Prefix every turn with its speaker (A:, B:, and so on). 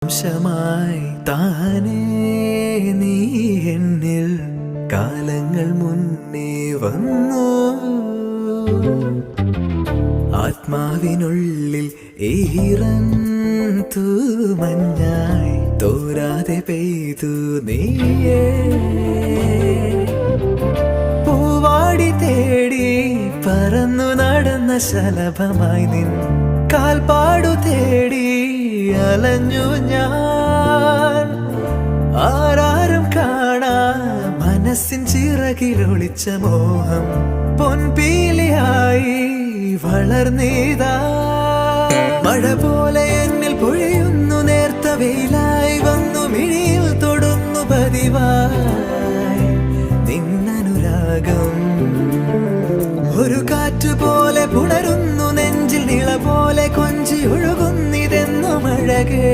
A: വംശമായി താനേ നീ എന്നിൽ കാലങ്ങൾ മുന്നേ വന്നു. ആത്മാവിനുള്ളിൽ ഈറൻ തൂമഞ്ഞായി തോരാതെ പെയ്തു നീയേ. പൂവാടി തേടി പറന്നു നടന്ന ശലഭമായി നിൻ കാൽപ്പാടു തേടി അലഞ്ഞു ഞാൻ. ആരാരും കാണാ മനസ്സിൻ ചിറകിലൊളിച്ച മോഹം പൊൻപീലിയായി വളർന്നീതാ. മഴ പോലെ എന്നിൽ പൊഴിയുന്നു, നേർത്ത വെയിലായി വന്നു മിഴിയിൽ തൊടുന്നു പതിവായി നിന്നനുരാഗം. ഒരു കാറ്റു പോലെ പുണരുന്നു നെഞ്ചിൽ, നിള പോലെ കൊഞ്ചി ഒഴുകുന്നിതെന്നു മഴകേ.